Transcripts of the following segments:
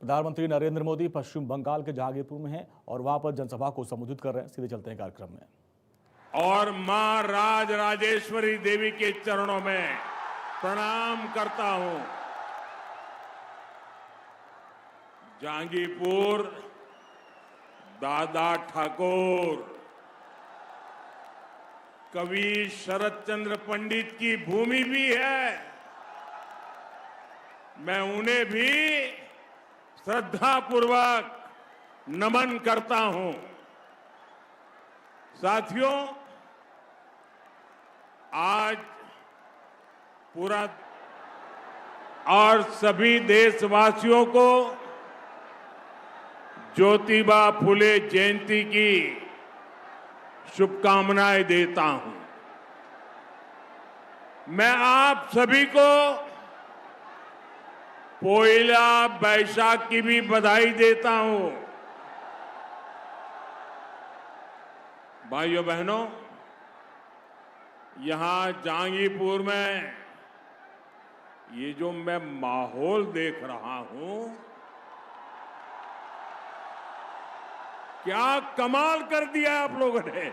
प्रधानमंत्री नरेंद्र मोदी पश्चिम बंगाल के जहांगीरपुर में हैं और वहां पर जनसभा को संबोधित कर रहे हैं। सीधे चलते हैं कार्यक्रम में। और मां राजराजेश्वरी देवी के चरणों में प्रणाम करता हूं। जहांगीरपुर दादा ठाकुर कवि शरद चंद्र पंडित की भूमि भी है। मैं उन्हें भी श्रद्धापूर्वक नमन करता हूं। साथियों, आज पूरा और सभी देशवासियों को ज्योतिबा फुले जयंती की शुभकामनाएं देता हूं। मैं आप सभी को पोइला बैसाख की भी बधाई देता हूं। भाइयों बहनों, यहां जहांगीरपुर में ये जो मैं माहौल देख रहा हूं, क्या कमाल कर दिया आप लोगों ने।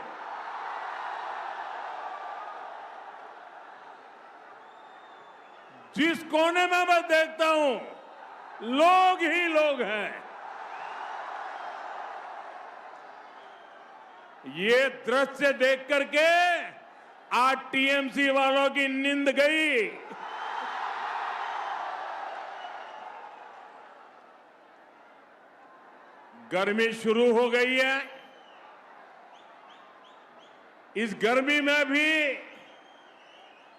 जिस कोने में मैं देखता हूं, लोग ही लोग हैं। ये दृश्य देख करके आज टीएमसी वालों की नींद गई। गर्मी शुरू हो गई है। इस गर्मी में भी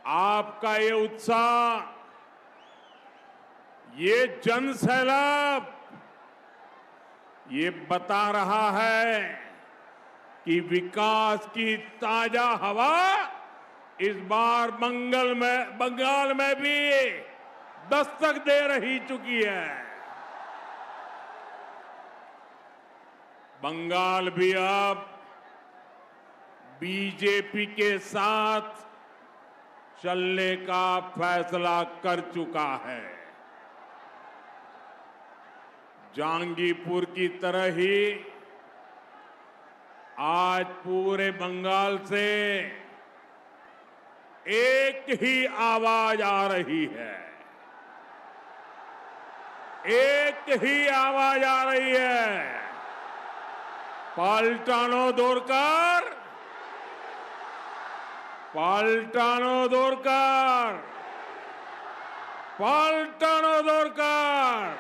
आपका ये उत्साह, ये जन सैलाब, ये बता रहा है कि विकास की ताजा हवा इस बार बंगाल में भी दस्तक दे रही चुकी है। बंगाल भी अब बीजेपी के साथ चलने का फैसला कर चुका है। जहांगीरपुर की तरह ही आज पूरे बंगाल से एक ही आवाज आ रही है। एक ही आवाज आ रही है। पाल्टानो दोरकार, पाल्टानो दोरकार, पाल्टानो दोरकार,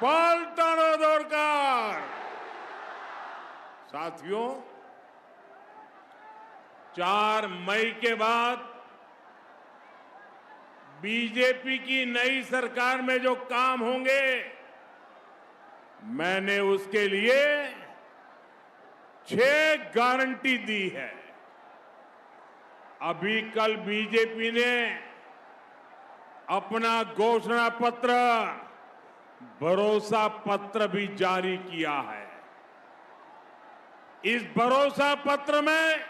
पाल्टानो दोरकार। साथियों, 4 मई के बाद बीजेपी की नई सरकार में जो काम होंगे, मैंने उसके लिए 6 गारंटी दी है। अभी कल बीजेपी ने अपना घोषणा पत्र, भरोसा पत्र भी जारी किया है। इस भरोसा पत्र में,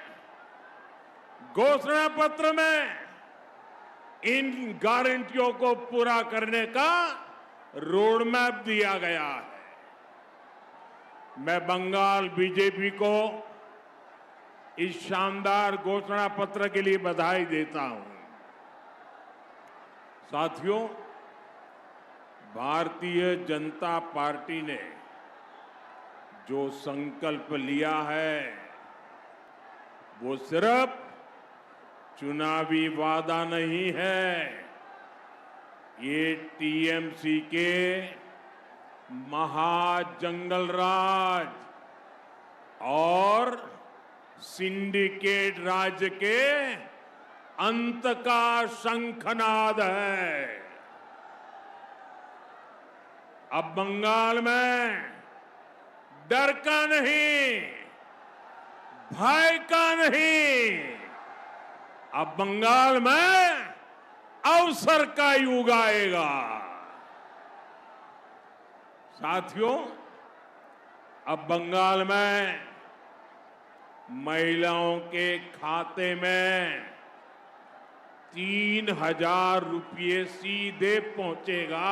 घोषणा पत्र में इन गारंटियों को पूरा करने का रोड मैप दिया गया है। मैं बंगाल बीजेपी को इस शानदार घोषणा पत्र के लिए बधाई देता हूं। साथियों, भारतीय जनता पार्टी ने जो संकल्प लिया है, वो सिर्फ चुनावी वादा नहीं है। ये टीएमसी के महाजंगल राज और सिंडिकेट राज्य के अंत का शंखनाद है। अब बंगाल में डर का नहीं, भय का नहीं, अब बंगाल में अवसर का युग आएगा। साथियों, अब बंगाल में महिलाओं के खाते में 3,000 रुपये सीधे पहुंचेगा।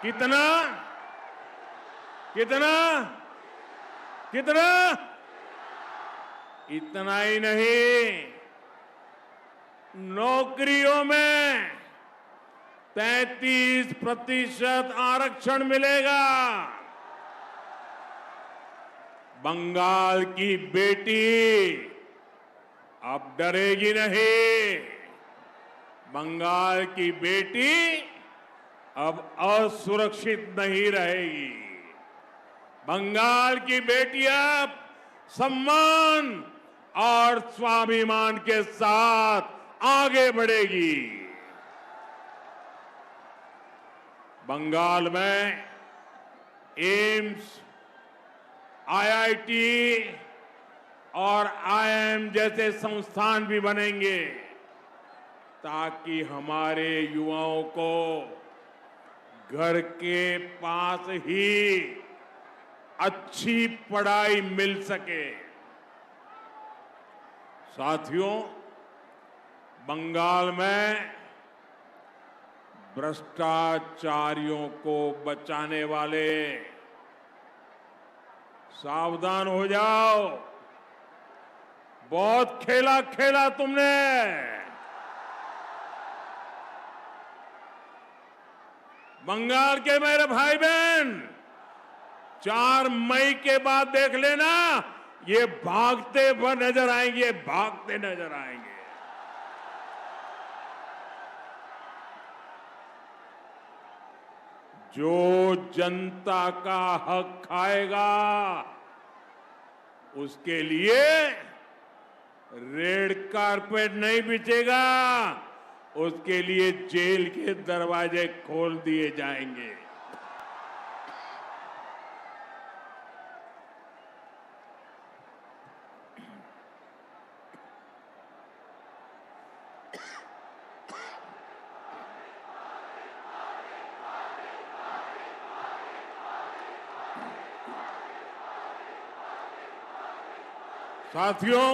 कितना कितना कितना इतना ही नहीं, नौकरियों में 33% आरक्षण मिलेगा। बंगाल की बेटी अब डरेगी नहीं। बंगाल की बेटी अब असुरक्षित नहीं रहेगी। बंगाल की बेटी अब सम्मान और स्वाभिमान के साथ आगे बढ़ेगी। बंगाल में एम्स, आईआईटी और आईआईएम जैसे संस्थान भी बनेंगे ताकि हमारे युवाओं को घर के पास ही अच्छी पढ़ाई मिल सके। साथियों, बंगाल में भ्रष्टाचारियों को बचाने वाले सावधान हो जाओ। बहुत खेला खेला तुमने। बंगाल के मेरे भाई बहन, 4 मई के बाद देख लेना, ये भागते हुए नजर आएंगे, भागते नजर आएंगे। जो जनता का हक खाएगा उसके लिए रेड कारपेट नहीं बिछेगा, उसके लिए जेल के दरवाजे खोल दिए जाएंगे। साथियों,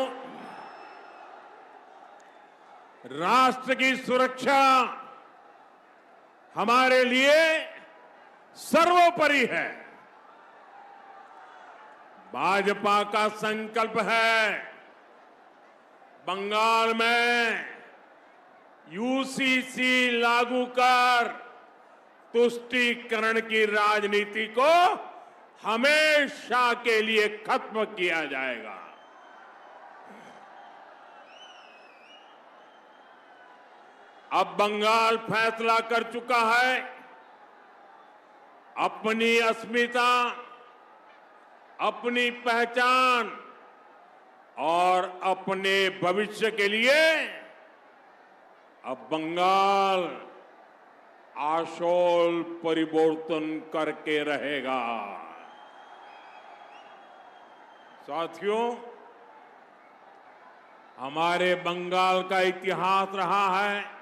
राष्ट्र की सुरक्षा हमारे लिए सर्वोपरि है। भाजपा का संकल्प है बंगाल में यूसीसी लागू कर तुष्टीकरण की राजनीति को हमेशा के लिए खत्म किया जाएगा। अब बंगाल फैसला कर चुका है अपनी अस्मिता, अपनी पहचान और अपने भविष्य के लिए अब बंगाल आशोल परिवर्तन करके रहेगा। साथियों, हमारे बंगाल का इतिहास रहा है,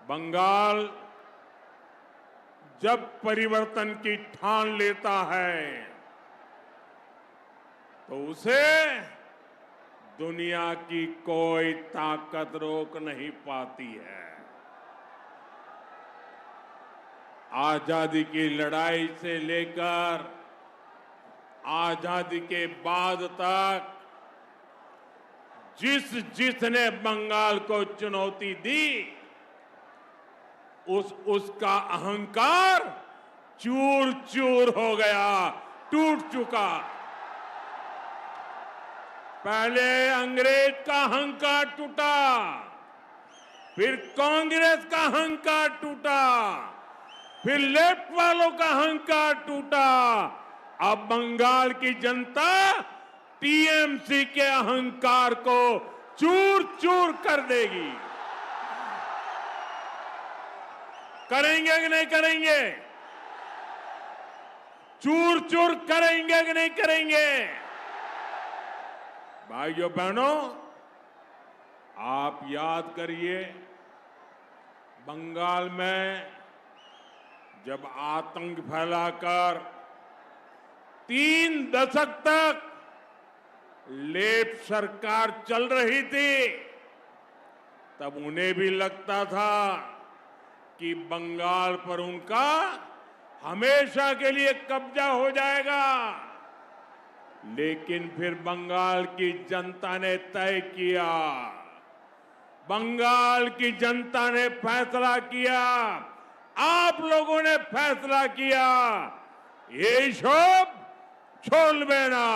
बंगाल जब परिवर्तन की ठान लेता है तो उसे दुनिया की कोई ताकत रोक नहीं पाती है। आजादी की लड़ाई से लेकर आजादी के बाद तक जिसने बंगाल को चुनौती दी उसका अहंकार चूर चूर हो गया, टूट चुका। पहले अंग्रेज का अहंकार टूटा, फिर कांग्रेस का अहंकार टूटा, फिर लेफ्ट वालों का अहंकार टूटा। अब बंगाल की जनता टीएमसी के अहंकार को चूर चूर कर देगी। करेंगे कि नहीं करेंगे? चूर चूर करेंगे कि नहीं करेंगे? भाइयों बहनों, आप याद करिए, बंगाल में जब आतंक फैलाकर 3 दशक तक लेफ्ट सरकार चल रही थी, तब उन्हें भी लगता था कि बंगाल पर उनका हमेशा के लिए कब्जा हो जाएगा। लेकिन फिर बंगाल की जनता ने तय किया, बंगाल की जनता ने फैसला किया, आप लोगों ने फैसला किया, ये सब छोड़बे ना,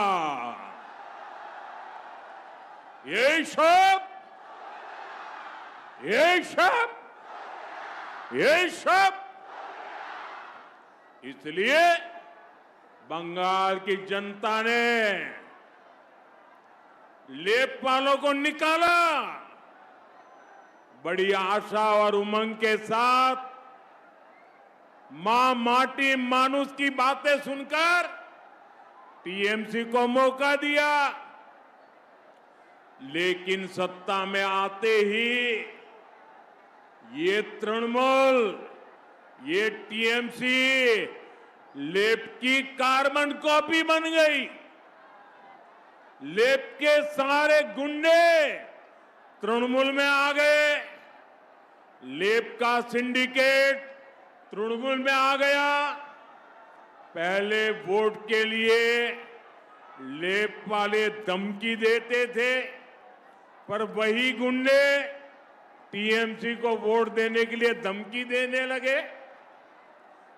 ये सब इसलिए बंगाल की जनता ने लेपपालों को निकाला। बड़ी आशा और उमंग के साथ मां माटी मानुष की बातें सुनकर टीएमसी को मौका दिया। लेकिन सत्ता में आते ही ये तृणमूल, ये टीएमसी लेप की कार्बन कॉपी बन गई। लेप के सारे गुंडे तृणमूल में आ गए, लेप का सिंडिकेट तृणमूल में आ गया। पहले वोट के लिए लेप वाले धमकी देते थे, पर वही गुंडे टीएमसी को वोट देने के लिए धमकी देने लगे।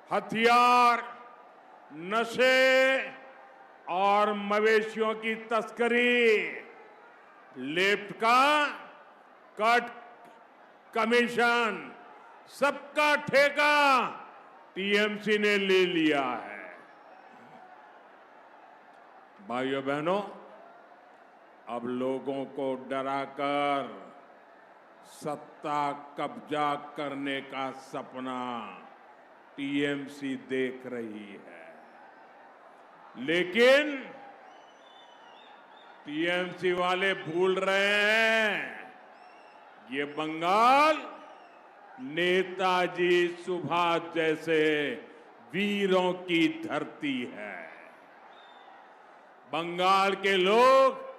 हथियार, नशे और मवेशियों की तस्करी, लेफ्ट का कट कमीशन, सबका ठेका टीएमसी ने ले लिया है। भाइयों बहनों, अब लोगों को डराकर सत्ता कब्जा करने का सपना टीएमसी देख रही है। लेकिन टीएमसी वाले भूल रहे हैं, ये बंगाल नेताजी सुभाष जैसे वीरों की धरती है। बंगाल के लोग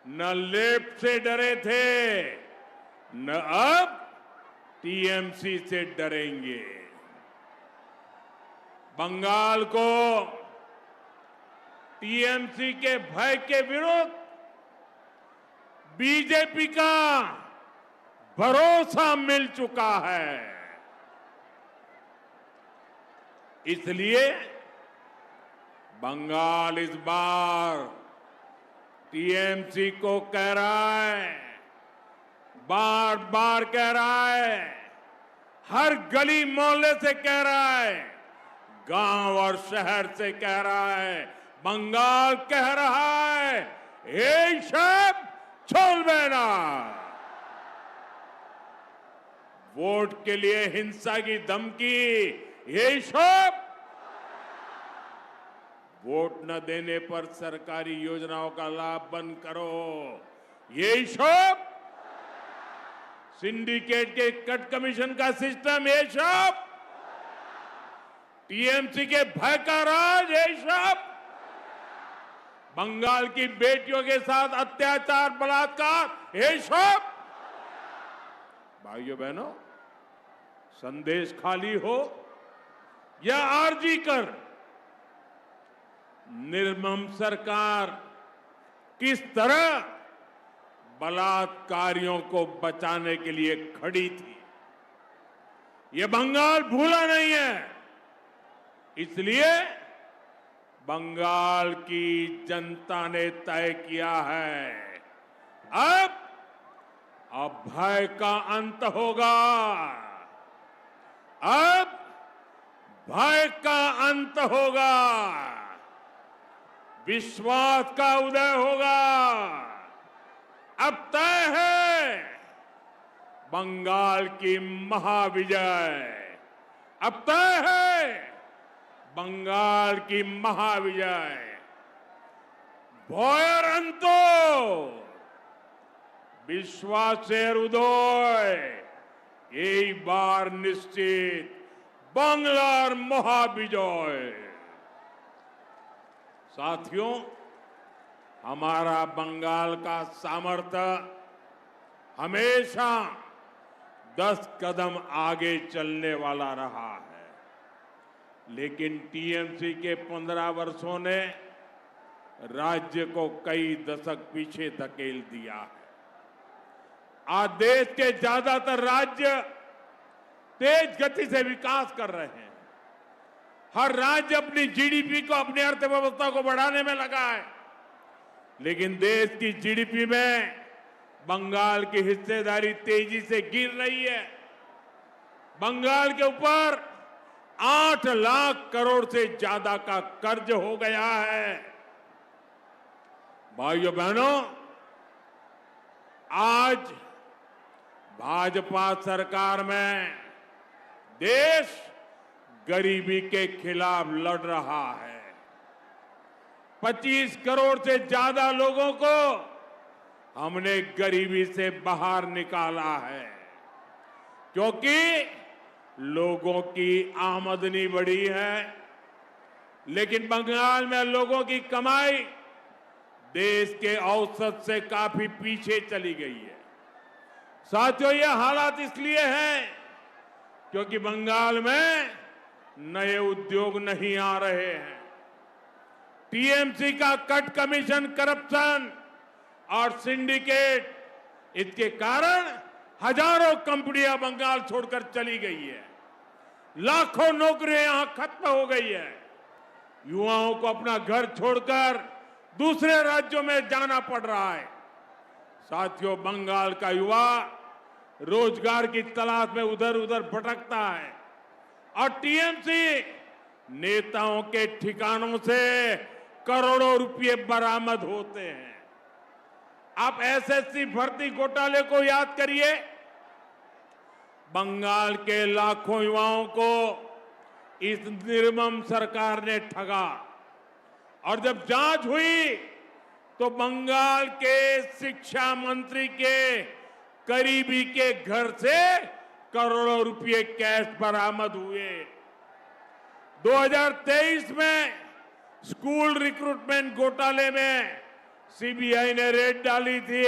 न लेफ्ट से डरे थे, न अब टीएमसी से डरेंगे। बंगाल को टीएमसी के भय के विरुद्ध बीजेपी का भरोसा मिल चुका है। इसलिए बंगाल इस बार टीएमसी को कह रहा है, बार बार कह रहा है, हर गली मोहल्ले से कह रहा है, गांव और शहर से कह रहा है, बंगाल कह रहा है, ये सब छोड़बे ना। वोट के लिए हिंसा की धमकी, ये सब वोट न देने पर सरकारी योजनाओं का लाभ बंद करो, ये सब सिंडिकेट के कट कमीशन का सिस्टम, ये सब टीएमसी के भय का राज, ये सब बंगाल की बेटियों के साथ अत्याचार, बलात्कार, ये सब। भाइयों बहनों, संदेश खाली हो या आरजी कर, निर्मम सरकार किस तरह बलात्कारियों को बचाने के लिए खड़ी थी, ये बंगाल भूला नहीं है। इसलिए बंगाल की जनता ने तय किया है, अब भय का अंत होगा, अब भय का अंत होगा, विश्वास का उदय होगा। अब तय है बंगाल की महाविजय, अब तय है बंगाल की महाविजय। भयर अंतो विश्वासेर उदय, एक बार निश्चित बांग्लार महाविजय। साथियों, हमारा बंगाल का सामर्थ्य हमेशा 10 कदम आगे चलने वाला रहा है। लेकिन टीएमसी के 15 वर्षों ने राज्य को कई दशक पीछे धकेल दिया है। आज देश के ज्यादातर राज्य तेज गति से विकास कर रहे हैं। हर राज्य अपनी जीडीपी को, अपनी अर्थव्यवस्था को बढ़ाने में लगा है। लेकिन देश की जीडीपी में बंगाल की हिस्सेदारी तेजी से गिर रही है। बंगाल के ऊपर 8 लाख करोड़ से ज्यादा का कर्ज हो गया है। भाइयों बहनों, आज भाजपा सरकार में देश गरीबी के खिलाफ लड़ रहा है। 25 करोड़ से ज्यादा लोगों को हमने गरीबी से बाहर निकाला है, क्योंकि लोगों की आमदनी बढ़ी है। लेकिन बंगाल में लोगों की कमाई देश के औसत से काफी पीछे चली गई है। साथियों, ये हालात इसलिए हैं क्योंकि बंगाल में नए उद्योग नहीं आ रहे हैं। टीएमसी का कट कमीशन, करप्शन और सिंडिकेट, इसके कारण हजारों कंपनियां बंगाल छोड़कर चली गई है। लाखों नौकरियां यहां खत्म हो गई है। युवाओं को अपना घर छोड़कर दूसरे राज्यों में जाना पड़ रहा है। साथियों, बंगाल का युवा रोजगार की तलाश में उधर उधर भटकता है और टीएमसी नेताओं के ठिकानों से करोड़ों रुपए बरामद होते हैं। आप एसएससी भर्ती घोटाले को याद करिए। बंगाल के लाखों युवाओं को इस निर्मम सरकार ने ठगा और जब जांच हुई तो बंगाल के शिक्षा मंत्री के करीबी के घर से करोड़ों रुपए कैश बरामद हुए। 2023 में स्कूल रिक्रूटमेंट घोटाले में सीबीआई ने रेड डाली थी।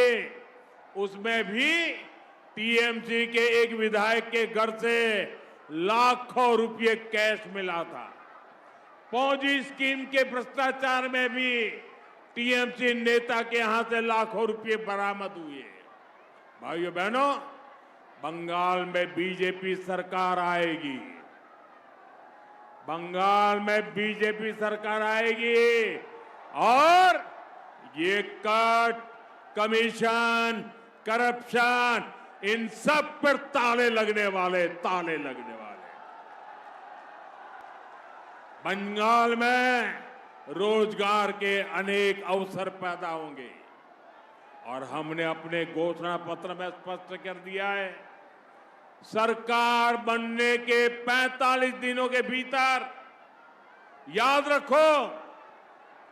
उसमें भी टीएमसी के एक विधायक के घर से लाखों रुपए कैश मिला था। पौजी स्कीम के भ्रष्टाचार में भी टीएमसी नेता के यहां से लाखों रुपए बरामद हुए। भाइयों बहनों, बंगाल में बीजेपी सरकार आएगी। बंगाल में बीजेपी सरकार आएगी और ये कट, कमीशन, करप्शन, इन सब पर ताले लगने वाले। बंगाल में रोजगार के अनेक अवसर पैदा होंगे और हमने अपने घोषणा पत्र में स्पष्ट कर दिया है, सरकार बनने के 45 दिनों के भीतर, याद रखो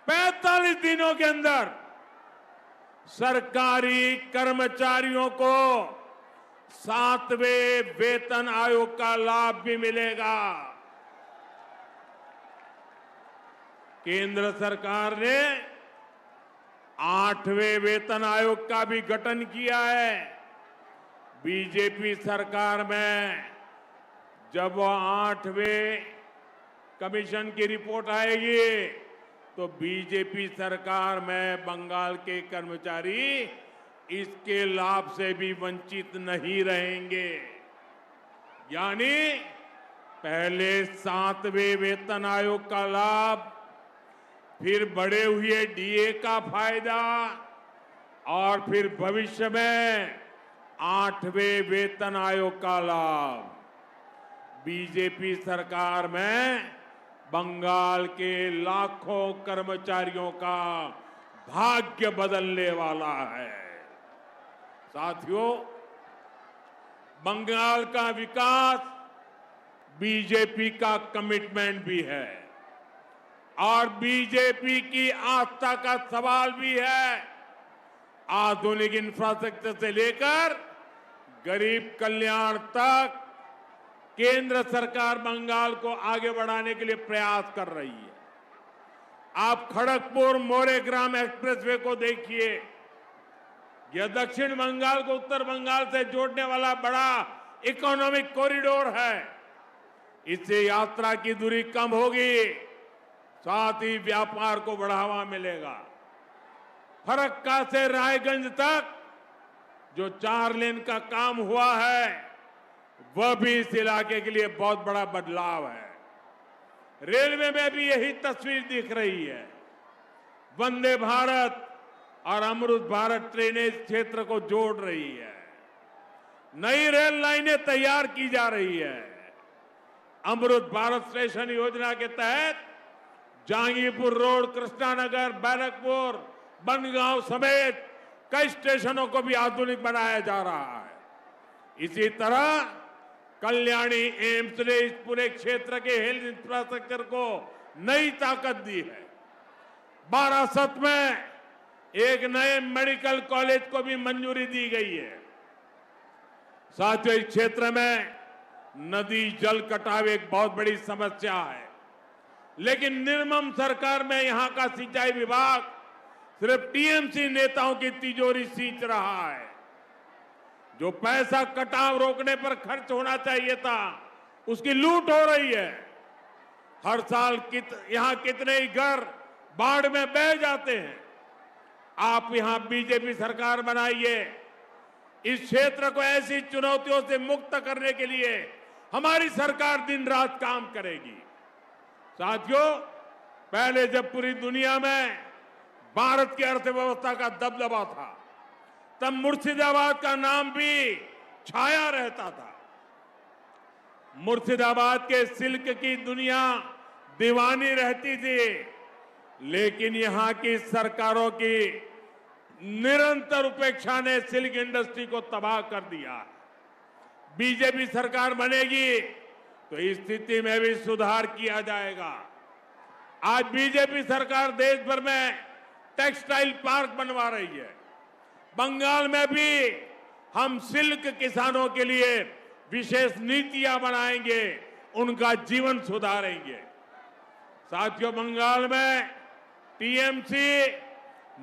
45 दिनों के अंदर सरकारी कर्मचारियों को 7वें वेतन आयोग का लाभ भी मिलेगा। केंद्र सरकार ने 8वें वेतन आयोग का भी गठन किया है। बीजेपी सरकार में जब वो 8वें कमीशन की रिपोर्ट आएगी तो बीजेपी सरकार में बंगाल के कर्मचारी इसके लाभ से भी वंचित नहीं रहेंगे। यानी पहले 7वें वेतन आयोग का लाभ, फिर बढ़े हुए डीए का फायदा और फिर भविष्य में 8वें वेतन आयोग का लाभ। बीजेपी सरकार में बंगाल के लाखों कर्मचारियों का भाग्य बदलने वाला है। साथियों, बंगाल का विकास बीजेपी का कमिटमेंट भी है और बीजेपी की आस्था का सवाल भी है। आधुनिक इंफ्रास्ट्रक्चर से लेकर गरीब कल्याण तक केंद्र सरकार बंगाल को आगे बढ़ाने के लिए प्रयास कर रही है। आप खड़गपुर मोरेग्राम एक्सप्रेसवे को देखिए। यह दक्षिण बंगाल को उत्तर बंगाल से जोड़ने वाला बड़ा इकोनॉमिक कॉरिडोर है। इससे यात्रा की दूरी कम होगी, साथ ही व्यापार को बढ़ावा मिलेगा। फरक्का से रायगंज तक जो 4 लेन का काम हुआ है, वह भी इस इलाके के लिए बहुत बड़ा बदलाव है। रेलवे में भी यही तस्वीर दिख रही है। वंदे भारत और अमृत भारत ट्रेनें इस क्षेत्र को जोड़ रही है। नई रेल लाइनें तैयार की जा रही है। अमृत भारत स्टेशन योजना के तहत जहांगीरपुर रोड, कृष्णानगर, बैरकपुर, बनगांव समेत कई स्टेशनों को भी आधुनिक बनाया जा रहा है। इसी तरह कल्याणी एम्स ने इस पूरे क्षेत्र के हेल्थ इंफ्रास्ट्रक्चर को नई ताकत दी है। बारासत में एक नए मेडिकल कॉलेज को भी मंजूरी दी गई है। साथियों, इस क्षेत्र में नदी जल कटाव एक बहुत बड़ी समस्या है, लेकिन निर्मम सरकार में यहां का सिंचाई विभाग सिर्फ टीएमसी नेताओं की तिजोरी सींच रहा है। जो पैसा कटाव रोकने पर खर्च होना चाहिए था, उसकी लूट हो रही है। हर साल यहां कितने ही घर बाढ़ में बह जाते हैं। आप यहां बीजेपी सरकार बनाइए। इस क्षेत्र को ऐसी चुनौतियों से मुक्त करने के लिए हमारी सरकार दिन रात काम करेगी। साथियों, पहले जब पूरी दुनिया में भारत की अर्थव्यवस्था का दबदबा था, तब मुर्शिदाबाद का नाम भी छाया रहता था। मुर्शिदाबाद के सिल्क की दुनिया दीवानी रहती थी, लेकिन यहां की सरकारों की निरंतर उपेक्षा ने सिल्क इंडस्ट्री को तबाह कर दिया। बीजेपी सरकार बनेगी तो इस स्थिति में भी सुधार किया जाएगा। आज बीजेपी सरकार देश भर में टेक्सटाइल पार्क बनवा रही है। बंगाल में भी हम सिल्क किसानों के लिए विशेष नीतियां बनाएंगे, उनका जीवन सुधारेंगे। साथियों, बंगाल में टीएमसी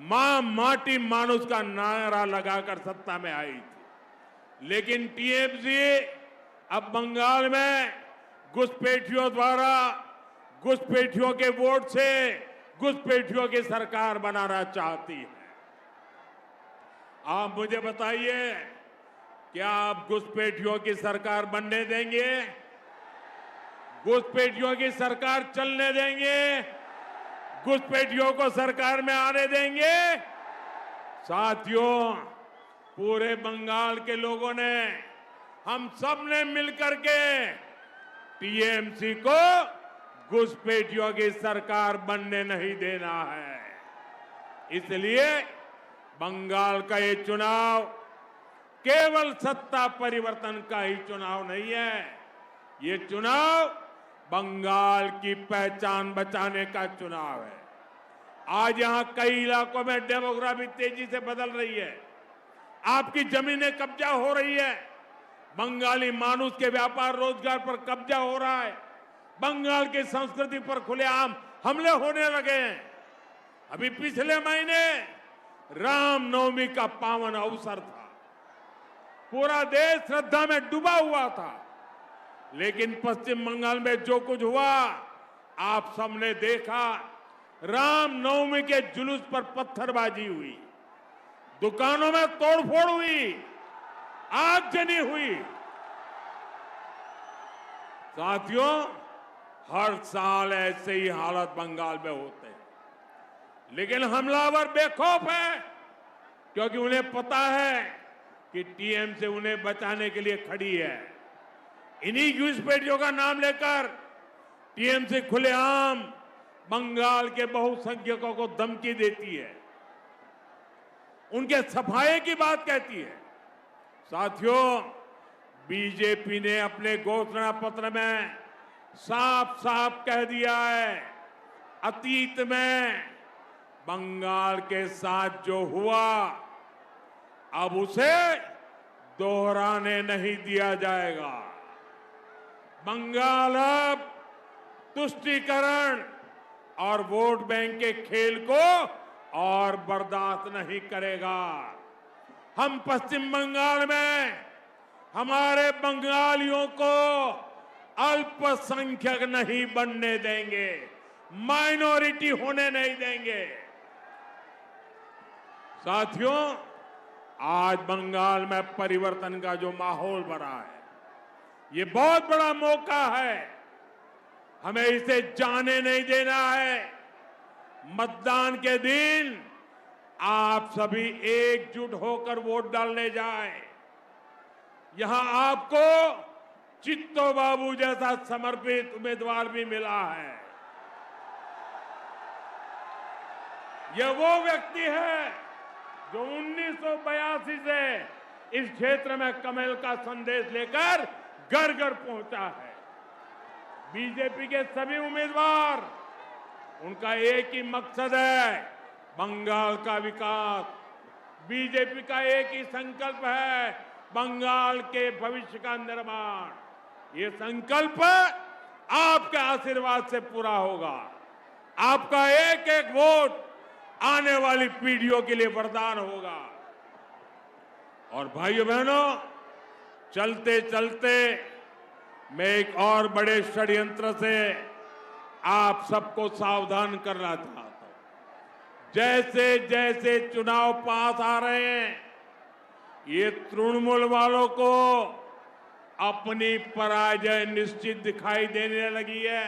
मां माटी मानुष का नारा लगाकर सत्ता में आई थी, लेकिन टीएमसी अब बंगाल में घुसपैठियों द्वारा, घुसपैठियों के वोट से घुसपैठियों की सरकार बनाना चाहती है। आप मुझे बताइए, क्या आप घुसपैठियों की सरकार बनने देंगे? घुसपैठियों की सरकार चलने देंगे? घुसपैठियों को सरकार में आने देंगे? साथियों, पूरे बंगाल के लोगों ने, हम सब ने मिलकर के टीएमसी को घुसपैठियों की सरकार बनने नहीं देना है। इसलिए बंगाल का ये चुनाव केवल सत्ता परिवर्तन का ही चुनाव नहीं है, ये चुनाव बंगाल की पहचान बचाने का चुनाव है। आज यहां कई इलाकों में डेमोग्राफी तेजी से बदल रही है। आपकी जमीनें कब्जा हो रही है। बंगाली मानुष के व्यापार रोजगार पर कब्जा हो रहा है। बंगाल की संस्कृति पर खुलेआम हमले होने लगे हैं। अभी पिछले महीने रामनवमी का पावन अवसर था। पूरा देश श्रद्धा में डूबा हुआ था, लेकिन पश्चिम बंगाल में जो कुछ हुआ आप सबने देखा। रामनवमी के जुलूस पर पत्थरबाजी हुई, दुकानों में तोड़फोड़ हुई, आगजनी हुई। साथियों, हर साल ऐसे ही हालत बंगाल में होते हैं, लेकिन हमलावर बेखौफ है, क्योंकि उन्हें पता है कि टीएमसी उन्हें बचाने के लिए खड़ी है। इन्हीं घुसपैठियों का नाम लेकर टीएमसी खुलेआम बंगाल के बहुसंख्यकों को धमकी देती है, उनके सफाये की बात कहती है। साथियों, बीजेपी ने अपने घोषणा पत्र में साफ साफ कह दिया है, अतीत में बंगाल के साथ जो हुआ अब उसे दोहराने नहीं दिया जाएगा। बंगाल अब तुष्टीकरण और वोट बैंक के खेल को और बर्दाश्त नहीं करेगा। हम पश्चिम बंगाल में हमारे बंगालियों को अल्पसंख्यक नहीं बनने देंगे, माइनॉरिटी होने नहीं देंगे। साथियों, आज बंगाल में परिवर्तन का जो माहौल बना है, ये बहुत बड़ा मौका है। हमें इसे जाने नहीं देना है। मतदान के दिन आप सभी एकजुट होकर वोट डालने जाएं। यहां आपको चित्तो बाबू जैसा समर्पित उम्मीदवार भी मिला है। यह वो व्यक्ति है जो 1982 से इस क्षेत्र में कमल का संदेश लेकर घर घर पहुंचा है। बीजेपी के सभी उम्मीदवार, उनका एक ही मकसद है, बंगाल का विकास। बीजेपी का एक ही संकल्प है, बंगाल के भविष्य का निर्माण। ये संकल्प आपके आशीर्वाद से पूरा होगा। आपका एक एक वोट आने वाली पीढ़ियों के लिए वरदान होगा। और भाइयों बहनों, चलते चलते मैं एक और बड़े षड्यंत्र से आप सबको सावधान करना चाहता हूं। जैसे जैसे चुनाव पास आ रहे हैं, ये तृणमूल वालों को अपनी पराजय निश्चित दिखाई देने लगी है।